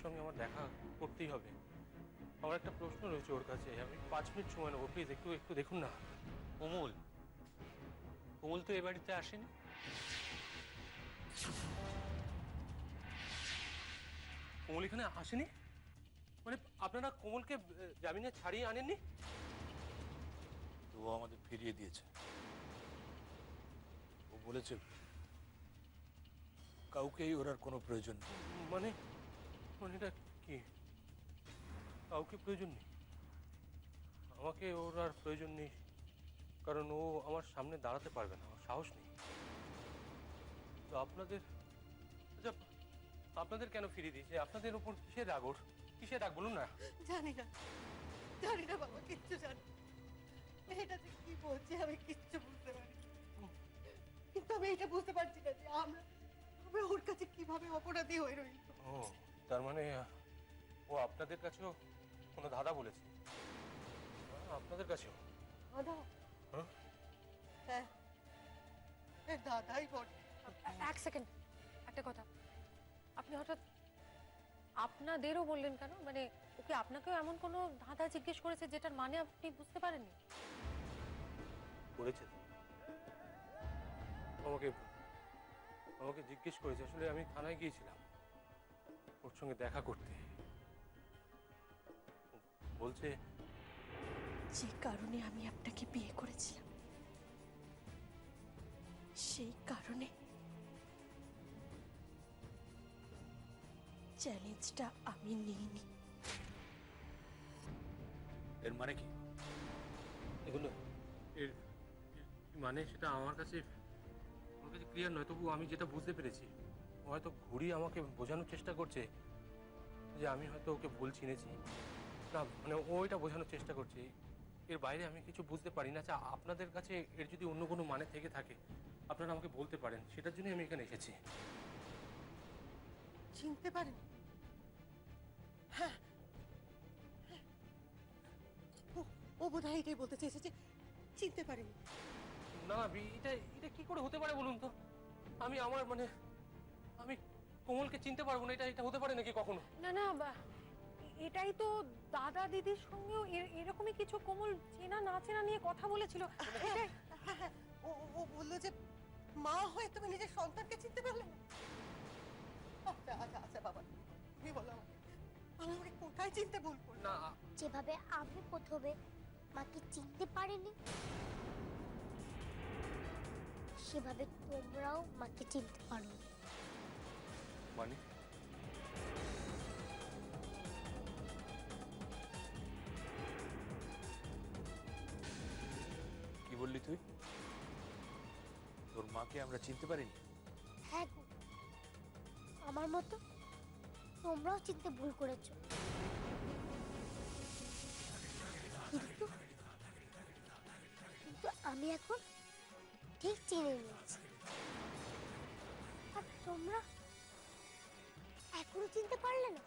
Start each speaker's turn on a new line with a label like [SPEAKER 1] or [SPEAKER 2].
[SPEAKER 1] সঙ্গে আমার দেখা করতেই হবে। আমার একটা প্রশ্ন রয়েছে ওর কাছে, আমি 5 মিনিট সময় নেবো, প্লিজ একটু একটু দেখুন না।
[SPEAKER 2] কমল, কমল তো এ বাড়িতে আসেনি।
[SPEAKER 1] কোমল এখানে আসেনি? মানে আপনারা কোমলকে জামিনে ছাড়িয়ে আনেননি?
[SPEAKER 3] তো ও আমাদের ফিরিয়ে দিয়েছে। ও বলেছে কাউকেই ওর আর কোনো প্রয়োজন নেই।
[SPEAKER 1] মানে মানে এটা কি, কাউকে প্রয়োজন নেই? আমাকে ওর আর প্রয়োজন নেই, কারণ ও আমার সামনে দাঁড়াতে পারবে না, আমার সাহস নেই। তো আপনাদের, আচ্ছা আপনাদের কেন ফিরিয়ে দিয়েছে? আপনাদের উপর কিসের রাগ ওর? কিসের রাগ বলুন না।
[SPEAKER 4] জানি না, জানি না বাবা, কিচ্ছু জানি না। মেয়েটা যে কি বলছে আমি কিচ্ছু বুঝতে পারি না। কিন্তু আমি এটা বুঝতে পারছি না যে আমরা আমরা ওর কাছে কিভাবে অপরাধী হয়ে রইল।
[SPEAKER 1] ও তার মানে ও আপনাদের কাছেও কোনো ধাঁধা বলেছে? আপনাদের কাছেও?
[SPEAKER 4] দাদা,
[SPEAKER 1] হ্যাঁ
[SPEAKER 4] হ্যাঁ, দাদাই বটে।
[SPEAKER 5] এক সেকেন্ড, একটা কথা। আপনি হঠাৎ আপনাদেরও বললেন কেন? মানে ওকে আপনাকেও এমন কোনো ধাঁধা জিজ্ঞেস করেছে যেটার মানে আপনি বুঝতে পারেননি?
[SPEAKER 1] করেছে তো। আমাকে আমাকে জিজ্ঞেস করেছে, আসলে আমি থানায় গিয়েছিলাম ওর সঙ্গে দেখা করতে। বলছে
[SPEAKER 6] যে কারণে আমি আপনাকে বিয়ে করেছিলাম সেই কারণে চ্যালেঞ্জটা আমি নিইনি।
[SPEAKER 3] এর মানে কি?
[SPEAKER 1] এগুলো এর কি মানে সেটা আমার কাছে ক্লিয়ার নয়, তবু আমি যেটা বুঝতে পেরেছি ও হয়তো ঘুরিয়ে আমাকে বোঝানোর চেষ্টা করছে যে আমি হয়তো ওকে ভুল চিনেছি। না মানে ও এটা বোঝানোর চেষ্টা করছে, এর বাইরে আমি কিছু বুঝতে পারি না। আচ্ছা আপনাদের কাছে এর যদি অন্য কোনো মানে থেকে থাকে আপনারা আমাকে বলতে পারেন, সেটার জন্যই আমি এখানে এসেছি।
[SPEAKER 4] চিনতে পারেন? হ্যাঁ, ও বোধ হয় এটাই বলতে চেয়েছে যে চিনতে পারেনি।
[SPEAKER 1] না এটা এটা কি করে হতে পারে বলুন তো? আমি আমার মানে আমি কোমলকে চিনতে পারবো না, এটা এটা হতে পারে নাকি কখনো?
[SPEAKER 5] না না, এটাই তো দাদা দিদির সঙ্গেও এরকমই কিছু কোমল চেনা না চেনা নিয়ে কথা বলেছিল। এটাই
[SPEAKER 4] হ্যাঁ, হ্যাঁ, ও ও বললো যে মা হয়ে তুমি নিজের সন্তানকে চিনতে পারলে না। আচ্ছা আচ্ছা আচ্ছা বাবা, তুমি বলো আমাকে, আমি আমাকে কোথায় চিনতে ভুল করলাম?
[SPEAKER 1] না
[SPEAKER 7] যেভাবে আমি প্রথমে মাকে চিনতে পারিনি সেভাবে তোমরাও মাকে চিনতে পারো।
[SPEAKER 1] মানে
[SPEAKER 3] কি বললি তুই? তোর মাকে আমরা চিনতে পারিনি?
[SPEAKER 7] হ্যাঁ গো, আমার মতো তোমরাও চিনতে ভুল করেছো। কিন্তু কিন্তু আমি এখন ঠিক চিনে নিয়েছি। আর তোমরা এখনো চিনতে পারলে না?